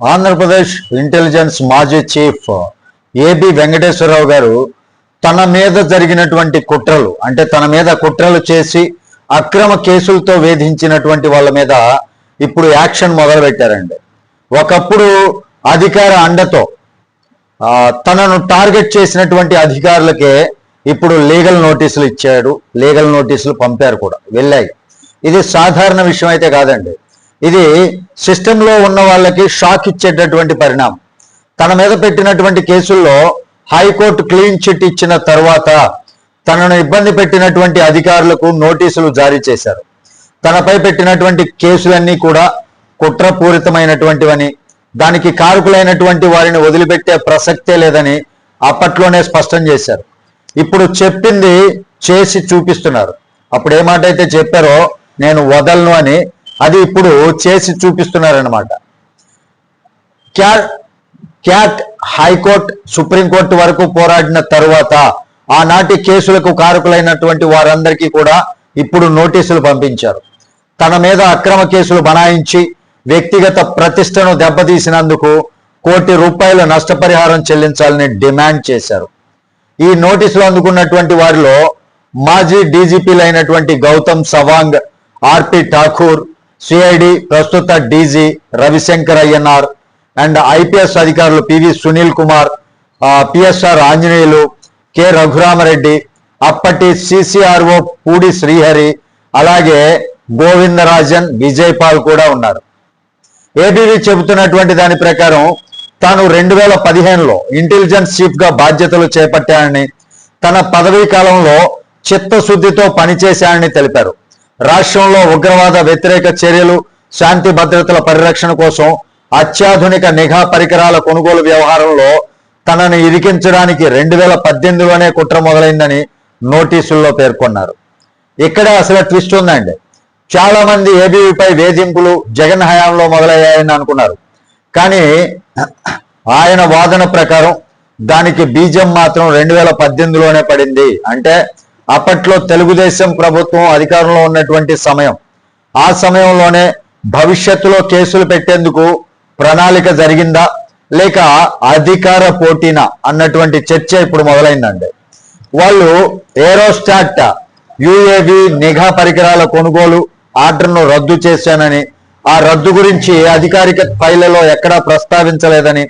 Andhra Pradesh intelligence మాజీ chief AB Venkateswararao గారు తన మీద జరిగినటువంటి కుట్రలు అంటే తన మీద కుట్రలు చేసి అక్రమ కేసులతో వేధించినటువంటి వాళ్ళ మీద ఇప్పుడు యాక్షన్ మొదలు పెట్టారండి. ఒకప్పుడు అధికార అండతో తనను టార్గెట్ చేసినటువంటి అధికారులకే ఇప్పుడు లీగల్ నోటీసులు ఇచ్చాడు, లీగల్ నోటీసులు పంపారు కూడా, వెళ్ళాయి. ఇది సాధారణ విషయం అయితే కాదండి. ఇది సిస్టంలో ఉన్న వాళ్ళకి షాక్ ఇచ్చేటటువంటి పరిణామం. తన మీద పెట్టినటువంటి కేసుల్లో హైకోర్టు క్లీన్ చిట్ ఇచ్చిన తర్వాత తనను ఇబ్బంది పెట్టినటువంటి అధికారులకు నోటీసులు జారీ చేశారు. తనపై పెట్టినటువంటి కేసులన్నీ కూడా కుట్రపూరితమైనటువంటివని, దానికి కారకులైనటువంటి వారిని వదిలిపెట్టే ప్రసక్తే లేదని అప్పట్లోనే స్పష్టం చేశారు. ఇప్పుడు చెప్పింది చేసి చూపిస్తున్నారు. అప్పుడు ఏ మాట అయితే చెప్పారో నేను వదలను అని, అది ఇప్పుడు చేసి చూపిస్తున్నారన్నమాట. క్యాట్ హైకోర్టు సుప్రీంకోర్టు వరకు పోరాడిన తరువాత ఆనాటి కేసులకు కారకులైనటువంటి వారందరికీ కూడా ఇప్పుడు నోటీసులు పంపించారు. తన మీద అక్రమ కేసులు బనాయించి వ్యక్తిగత ప్రతిష్టను దెబ్బతీసినందుకు ₹1 కోటి నష్టపరిహారం చెల్లించాలని డిమాండ్ చేశారు. ఈ నోటీసులు అందుకున్నటువంటి వారిలో మాజీ డీజీపీలైనటువంటి గౌతమ్ సవాంగ్, ఆర్పి ఠాకూర్, సిఐడి ప్రస్తుత DG Ravishankar Ayyanar and IPS అధికారులు PV Sunil Kumar, PSR Anjaneyulu, K Raghurama Reddy, అప్పటి సిసిఆర్ఓ పూడి శ్రీహరి, అలాగే గోవిందరాజన్, విజయ్ పాల్ కూడా ఉన్నారు. ఏబీవీ చెబుతున్నటువంటి దాని ప్రకారం తాను 2015లో ఇంటెలిజెన్స్ చీఫ్ గా బాధ్యతలు చేపట్టానని, తన పదవీ కాలంలో చిత్తశుద్ధితో పనిచేశానని తెలిపారు. రాష్ట్రంలో ఉగ్రవాద వ్యతిరేక చర్యలు, శాంతి భద్రతల పరిరక్షణ కోసం అత్యాధునిక నిఘా పరికరాల కొనుగోలు వ్యవహారంలో తనను ఇరికించడానికి 2018లోనే కుట్ర మొదలైందని నోటీసుల్లో పేర్కొన్నారు. ఇక్కడే అసలు ట్విస్ట్ ఉందండి. చాలా మంది ఏబీవీపై వేధింపులు జగన్ హయాంలో మొదలయ్యాయని అనుకున్నారు. కానీ ఆయన వాదన ప్రకారం దానికి బీజం మాత్రం 2018లోనే పడింది. అంటే అప్పట్లో తెలుగుదేశం ప్రభుత్వం అధికారంలో ఉన్నటువంటి సమయం. ఆ సమయంలోనే భవిష్యత్తులో కేసులు పెట్టేందుకు ప్రణాళిక జరిగిందా లేక అధికార పోటీనా అన్నటువంటి చర్చ ఇప్పుడు మొదలైందండి. వాళ్ళు ఏరోస్టాట్ యుఏవి నిఘా పరికరాల కొనుగోలు ఆర్డర్ను రద్దు చేశానని, ఆ రద్దు గురించి అధికారిక ఫైళ్లలో ఎక్కడా ప్రస్తావించలేదని,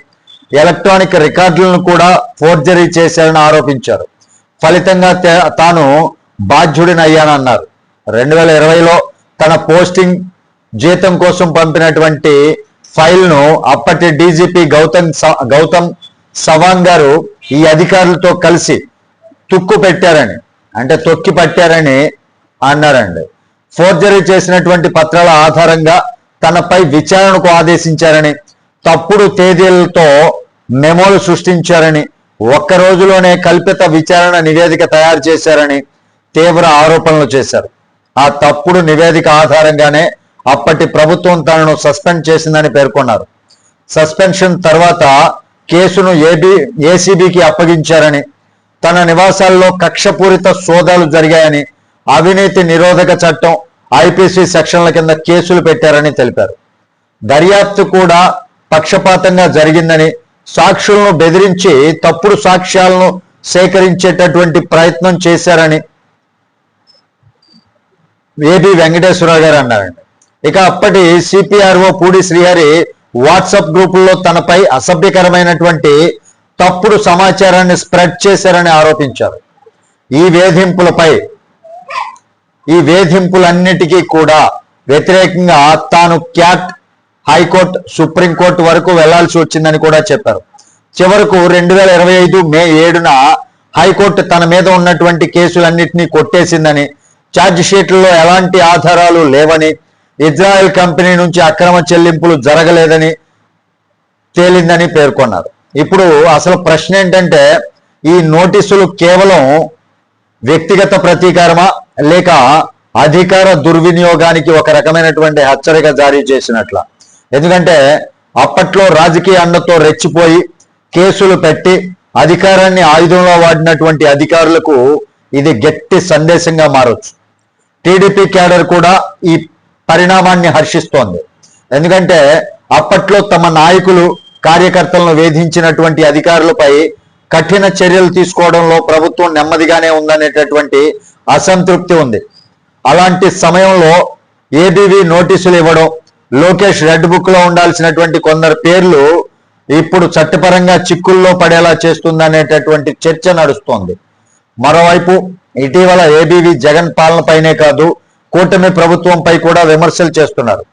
ఎలక్ట్రానిక్ రికార్డులను కూడా ఫోర్జరీ చేశారని ఆరోపించారు. ఫలితంగా తాను బాధ్యుడినయ్యానన్నారు. 2020లో తన పోస్టింగ్ జీతం కోసం పంపినటువంటి ఫైల్ను అప్పటి డీజీపీ గౌతమ్ సవాంగ్ గారు ఈ అధికారులతో కలిసి తొక్కి పట్టారని అన్నారండి. ఫోర్జరీ చేసినటువంటి పత్రాల ఆధారంగా తనపై విచారణకు ఆదేశించారని, తప్పుడు తేదీలతో మెమోలు సృష్టించారని, ఒక్క రోజులోనే కల్పిత విచారణ నివేదిక తయారు చేశారని తీవ్ర ఆరోపణలు చేశారు. ఆ తప్పుడు నివేదిక ఆధారంగానే అప్పటి ప్రభుత్వం తనను సస్పెండ్ చేసిందని పేర్కొన్నారు. సస్పెన్షన్ తర్వాత కేసును ఏసీబీకి అప్పగించారని, తన నివాసాల్లో కక్షపూరిత సోదాలు జరిగాయని, అవినీతి నిరోధక చట్టం ఐపీసీ సెక్షన్ల కింద కేసులు పెట్టారని తెలిపారు. దర్యాప్తు కూడా పక్షపాతంగా జరిగిందని, సాక్షులను బెదిరించి తప్పుడు సాక్ష్యాలను సేకరించేటటువంటి ప్రయత్నం చేశారని ఏబి వెంకటేశ్వరరావు గారు అన్నారండి. ఇక అప్పటి సిపిఆర్ఓ పూడి శ్రీహరి వాట్సాప్ గ్రూపుల్లో తనపై అసభ్యకరమైనటువంటి తప్పుడు సమాచారాన్ని స్ప్రెడ్ చేశారని ఆరోపించారు. ఈ వేధింపులన్నిటికీ కూడా వ్యతిరేకంగా తాను క్యాట్ హైకోర్టు సుప్రీంకోర్టు వరకు వెళ్లాల్సి వచ్చిందని కూడా చెప్పారు. చివరకు 2025 మే 7న హైకోర్టు తన మీద ఉన్నటువంటి కేసులన్నింటినీ కొట్టేసిందని, ఛార్జ్ షీట్లలో ఎలాంటి ఆధారాలు లేవని, ఇజ్రాయెల్ కంపెనీ నుంచి అక్రమ చెల్లింపులు జరగలేదని తేలిందని పేర్కొన్నారు. ఇప్పుడు అసలు ప్రశ్న ఏంటంటే, ఈ నోటీసులు కేవలం వ్యక్తిగత ప్రతీకారమా లేక అధికార దుర్వినియోగానికి ఒక రకమైనటువంటి హెచ్చరిక జారీ చేసినట్ల? ఎందుకంటే అప్పట్లో రాజకీయ అండతో రెచ్చిపోయి కేసులు పెట్టి అధికారాన్ని ఆయుధంలో వాడినటువంటి అధికారులకు ఇది గట్టి సందేశంగా మారొచ్చు. టీడీపీ క్యాడర్ కూడా ఈ పరిణామాన్ని హర్షిస్తోంది. ఎందుకంటే అప్పట్లో తమ నాయకులు కార్యకర్తలను వేధించినటువంటి అధికారులపై కఠిన చర్యలు తీసుకోవడంలో ప్రభుత్వం నెమ్మదిగానే ఉందనేటటువంటి అసంతృప్తి ఉంది. అలాంటి సమయంలో ఏబీవీ నోటీసులు ఇవ్వడం, లోకేష్ రెడ్ బుక్ లో ఉండాల్సినటువంటి కొందరు పేర్లు ఇప్పుడు చట్టపరంగా చిక్కుల్లో పడేలా చేస్తుందనేటటువంటి చర్చ నడుస్తోంది. మరోవైపు ఇటీవల ఏబీవీ జగన్ పాలనపైనే కాదు, కూటమి ప్రభుత్వంపై కూడా విమర్శలు చేస్తున్నారు.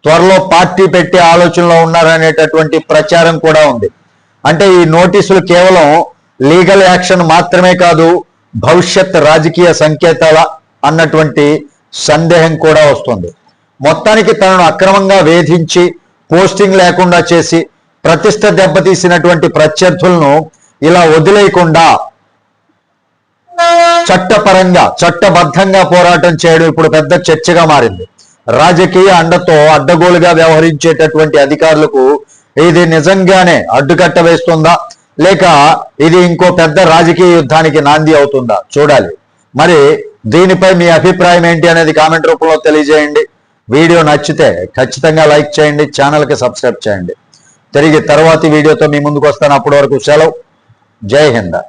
త్వరలో పార్టీ పెట్టే ఆలోచనలో ఉన్నారనేటటువంటి ప్రచారం కూడా ఉంది. అంటే ఈ నోటీసులు కేవలం లీగల్ యాక్షన్ మాత్రమే కాదు, భవిష్యత్ రాజకీయ సంకేతాల అన్నటువంటి సందేహం కూడా వస్తుంది. మొత్తానికి తనను అక్రమంగా వేధించి పోస్టింగ్ లేకుండా చేసి ప్రతిష్ట దెబ్బతీసినటువంటి ప్రత్యర్థులను ఇలా వదిలేయకుండా చట్టపరంగా చట్టబద్ధంగా పోరాటం చేయడం ఇప్పుడు పెద్ద చర్చగా మారింది. రాజకీయ అండతో అడ్డగోలుగా వ్యవహరించేటటువంటి అధికారులకు ఇది నిజంగానే అడ్డుకట్ట వేస్తుందా, లేక ఇది ఇంకో పెద్ద రాజకీయ యుద్ధానికి నాంది అవుతుందా చూడాలి. మరి దీనిపై మీ అభిప్రాయం ఏంటి అనేది కామెంట్ రూపంలో తెలియజేయండి. వీడియో నచ్చితే ఖచ్చితంగా లైక్ చేయండి, ఛానల్కి సబ్స్క్రైబ్ చేయండి. తిరిగి తర్వాతి వీడియోతో మీ ముందుకు వస్తాను. అప్పటి వరకు సెలవు. జై హింద్.